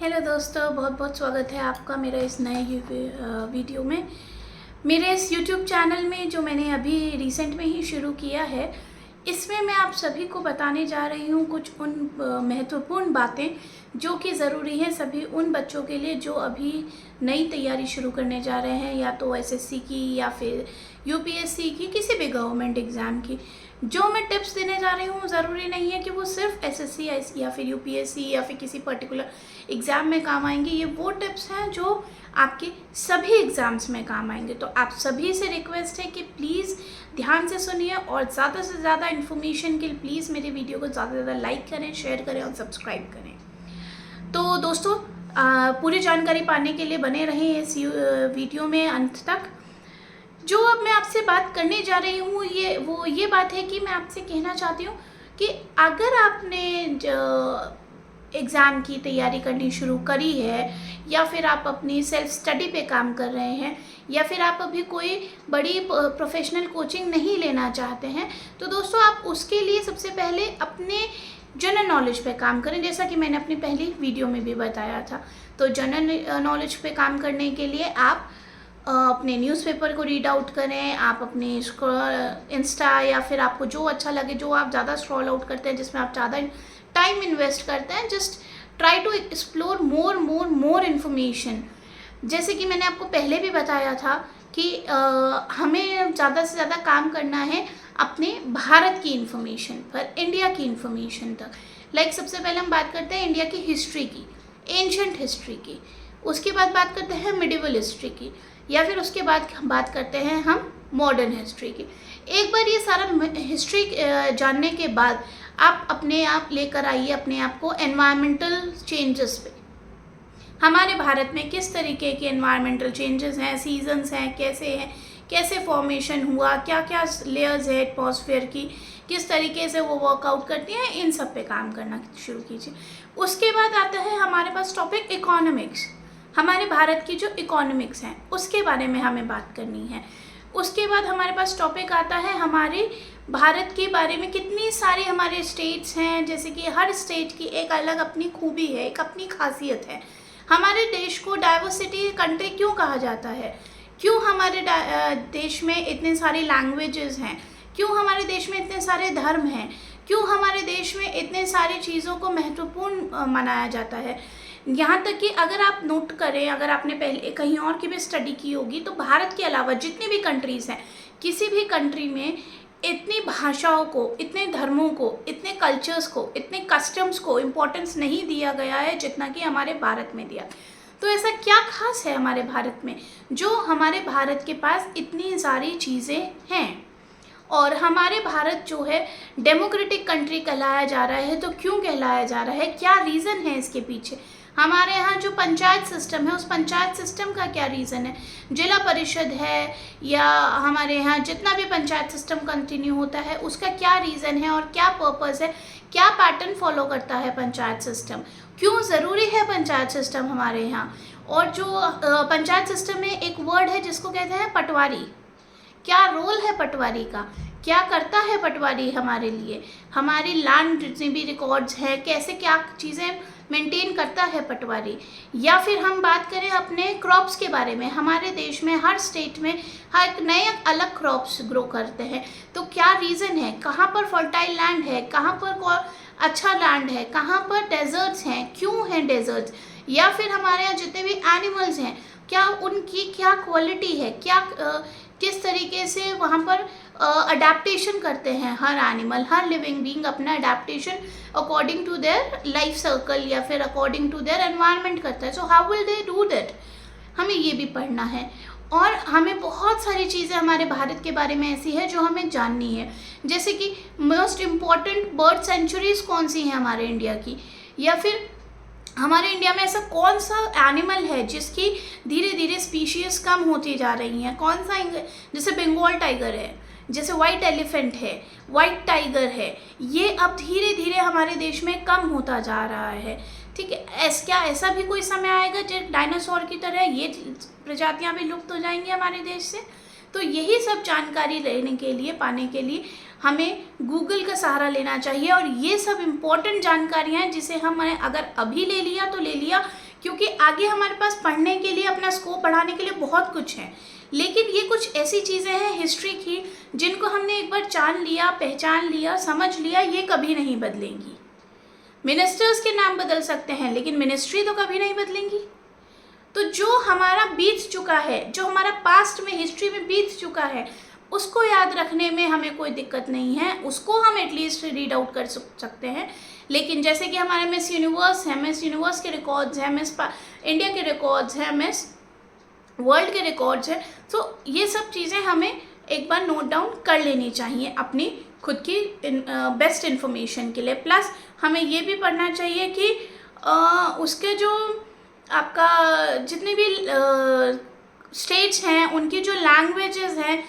Hello दोस्तों, बहुत बहुत स्वागत है आपका मेरा इस नए वीडियो में। मेरे इस यूट्यूब चैनल में जो मैंने अभी रिसेंट में ही शुरू किया है, इसमें मैं आप सभी को बताने जा रही हूँ कुछ उन महत्वपूर्ण बातें जो कि ज़रूरी हैं सभी उन बच्चों के लिए जो अभी नई तैयारी शुरू करने जा रहे हैं, या तो एसएससी की या फिर यूपीएससी की, किसी भी गवर्नमेंट एग्ज़ाम की। जो मैं टिप्स देने जा रही हूँ ज़रूरी नहीं है कि वो सिर्फ एसएससी या फिर यूपीएससी या फिर किसी पर्टिकुलर एग्ज़ाम में काम आएंगे। ये वो टिप्स हैं जो आपके सभी एग्ज़ाम्स में काम आएंगे। तो आप सभी से रिक्वेस्ट है कि प्लीज़ ध्यान से सुनिए और ज़्यादा से ज़्यादा इन्फॉर्मेशन के लिए प्लीज़ मेरे वीडियो को ज़्यादा से ज़्यादा लाइक करें, शेयर करें और सब्सक्राइब करें। तो दोस्तों, पूरी जानकारी पाने के लिए बने रहें इस वीडियो में अंत तक। जो अब मैं आपसे बात करने जा रही हूँ ये बात है कि मैं आपसे कहना चाहती हूँ कि अगर आपने एग्ज़ाम की तैयारी करनी शुरू करी है, या फिर आप अपनी सेल्फ स्टडी पे काम कर रहे हैं, या फिर आप अभी कोई बड़ी प्रोफेशनल कोचिंग नहीं लेना चाहते हैं, तो दोस्तों आप उसके लिए सबसे पहले अपने जनरल नॉलेज पे काम करें, जैसा कि मैंने अपनी पहली वीडियो में भी बताया था। तो जनरल नॉलेज पे काम करने के लिए आप अपने न्यूज़पेपर को रीड आउट करें, आप अपने इंस्टा या फिर आपको जो अच्छा लगे, जो आप ज़्यादा स्क्रॉल आउट करते हैं, जिसमें आप ज़्यादा टाइम इन्वेस्ट करते हैं, just try to explore more information. जैसे कि मैंने आपको पहले भी बताया था कि हमें ज़्यादा से ज़्यादा काम करना है अपने भारत की इन्फॉर्मेशन पर, इंडिया की इन्फॉर्मेशन तक। सबसे पहले हम बात करते हैं इंडिया की हिस्ट्री की, एंशंट हिस्ट्री की। उसके बाद बात करते हैं मिडिवल हिस्ट्री की, या फिर उसके बाद बात करते हैं हम मॉडर्न हिस्ट्री की। एक बार ये सारा हिस्ट्री जानने के बाद आप अपने आप लेकर आइए अपने आप को एनवायरमेंटल चेंजेस पे। हमारे भारत में किस तरीके के एनवायरमेंटल चेंजेस हैं, सीजन्स हैं, कैसे फॉर्मेशन हुआ, क्या क्या लेयर्स है एटमॉस्फेयर की, किस तरीके से वो वर्कआउट करती हैं, इन सब पे काम करना शुरू कीजिए। उसके बाद आता है हमारे पास टॉपिक इकोनॉमिक्स। हमारे भारत की जो इकोनॉमिक्स हैं उसके बारे में हमें बात करनी है। उसके बाद हमारे पास टॉपिक आता है हमारे भारत के बारे में, कितनी सारी हमारे स्टेट्स हैं, जैसे कि हर स्टेट की एक अलग अपनी खूबी है, एक अपनी खासियत है। हमारे देश को डाइवर्सिटी कंट्री क्यों कहा जाता है, क्यों हमारे देश में इतने सारे लैंग्वेजेस हैं, क्यों हमारे देश में इतने सारे धर्म हैं, क्यों हमारे देश में इतने सारी चीज़ों को महत्वपूर्ण मनाया जाता है। यहाँ तक कि अगर आप नोट करें, अगर आपने पहले कहीं और की भी स्टडी की होगी, तो भारत के अलावा जितनी भी कंट्रीज़ हैं, किसी भी कंट्री में इतनी भाषाओं को, इतने धर्मों को, इतने कल्चर्स को, इतने कस्टम्स को इम्पोर्टेंस नहीं दिया गया है जितना कि हमारे भारत में दिया। तो ऐसा क्या खास है हमारे भारत में जो हमारे भारत के पास इतनी सारी चीज़ें हैं। और हमारे भारत जो है डेमोक्रेटिक कंट्री कहलाया जा रहा है, तो क्यों कहलाया जा रहा है, क्या रीज़न है इसके पीछे। हमारे यहाँ जो पंचायत सिस्टम है, उस पंचायत सिस्टम का क्या रीज़न है, जिला परिषद है, या हमारे यहाँ जितना भी पंचायत सिस्टम कंटिन्यू होता है उसका क्या रीज़न है और क्या पर्पज़ है, क्या पैटर्न फॉलो करता है पंचायत सिस्टम, क्यों ज़रूरी है पंचायत सिस्टम हमारे यहाँ। और जो पंचायत सिस्टम में एक वर्ड है जिसको कहते हैं पटवारी, क्या रोल है पटवारी का, क्या करता है पटवारी हमारे लिए, हमारी लैंड जितने भी रिकॉर्ड्स हैं, कैसे क्या चीज़ें मेंटेन करता है पटवारी। या फिर हम बात करें अपने क्रॉप्स के बारे में, हमारे देश में हर स्टेट में हर नए अलग क्रॉप्स ग्रो करते हैं, तो क्या रीज़न है, कहाँ पर फर्टाइल लैंड है, कहाँ पर अच्छा लैंड है, कहाँ पर डेजर्ट्स हैं, क्यों हैं डेजर्ट्स। या फिर हमारे यहाँ जितने भी एनिमल्स हैं, क्या उनकी क्या क्वालिटी है, क्या किस तरीके से वहाँ पर अडेप्टेशन करते हैं हर एनिमल, हर लिविंग बीइंग अपना adaptation according to their life circle या फिर अकॉर्डिंग टू देयर एनवायरनमेंट करता है। So how will they do that, हमें ये भी पढ़ना है। और हमें बहुत सारी चीज़ें हमारे भारत के बारे में ऐसी है जो हमें जाननी है, जैसे कि मोस्ट इम्पॉर्टेंट बर्ड सेंचुरीज कौन सी हैं हमारे इंडिया की, या फिर हमारे इंडिया में ऐसा कौन सा एनिमल है जिसकी धीरे धीरे स्पीशीज कम होती जा रही हैं, कौन सा, जैसे बंगाल टाइगर है, जैसे वाइट एलिफेंट है, वाइट टाइगर है, ये अब धीरे धीरे हमारे देश में कम होता जा रहा है। ठीक है, क्या ऐसा भी कोई समय आएगा जब डायनासोर की तरह ये प्रजातियां भी लुप्त हो जाएंगी हमारे देश से। तो यही सब जानकारी लेने के लिए, पाने के लिए हमें गूगल का सहारा लेना चाहिए। और ये सब इम्पोर्टेंट जानकारियाँ हैं जिसे हमने अगर अभी ले लिया तो ले लिया, क्योंकि आगे हमारे पास पढ़ने के लिए, अपना स्कोप बढ़ाने के लिए बहुत कुछ है। लेकिन ये कुछ ऐसी चीज़ें हैं हिस्ट्री की जिनको हमने एक बार जान लिया, पहचान लिया, समझ लिया, ये कभी नहीं बदलेंगी। मिनिस्टर्स के नाम बदल सकते हैं लेकिन मिनिस्ट्री तो कभी नहीं बदलेंगी। तो जो हमारा बीत चुका है, जो हमारा पास्ट में, हिस्ट्री में बीत चुका है, उसको याद रखने में हमें कोई दिक्कत नहीं है, उसको हम एटलीस्ट रीड आउट कर सकते हैं। लेकिन जैसे कि हमारे मिस यूनिवर्स है, मिस यूनिवर्स के रिकॉर्ड्स हैं, मिस इंडिया के रिकॉर्ड्स हैं, मिस वर्ल्ड के रिकॉर्ड्स हैं, तो ये सब चीज़ें हमें एक बार नोट डाउन कर लेनी चाहिए अपनी खुद की बेस्ट इन्फॉर्मेशन के लिए। प्लस हमें ये भी पढ़ना चाहिए कि उसके जो आपका जितने भी स्टेट्स हैं उनकी जो लैंग्वेजेस हैं,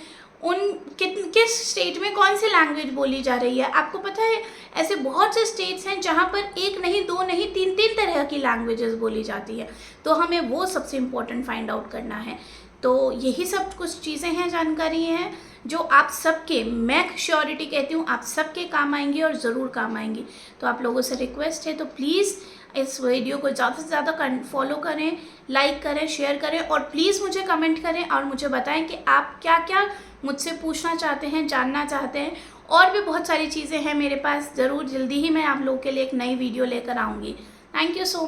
उन किस स्टेट में कौन सी लैंग्वेज बोली जा रही है। आपको पता है ऐसे बहुत से स्टेट्स हैं जहाँ पर एक नहीं, दो नहीं, तीन तरह की लैंग्वेजेस बोली जाती है। तो हमें वो सबसे इम्पोर्टेंट फाइंड आउट करना है। तो यही सब कुछ चीज़ें हैं, जानकारी हैं जो आप सबके, मैं श्योरिटी कहती हूँ, आप सबके काम आएंगी और ज़रूर काम आएंगी। तो आप लोगों से रिक्वेस्ट है, तो प्लीज़ इस वीडियो को ज़्यादा से ज़्यादा फॉलो करें, लाइक करें, शेयर करें और प्लीज़ मुझे कमेंट करें और मुझे बताएं कि आप क्या क्या मुझसे पूछना चाहते हैं, जानना चाहते हैं। और भी बहुत सारी चीज़ें हैं मेरे पास, ज़रूर जल्दी ही मैं आप लोगों के लिए एक नई वीडियो लेकर आऊँगी। Thank you so much.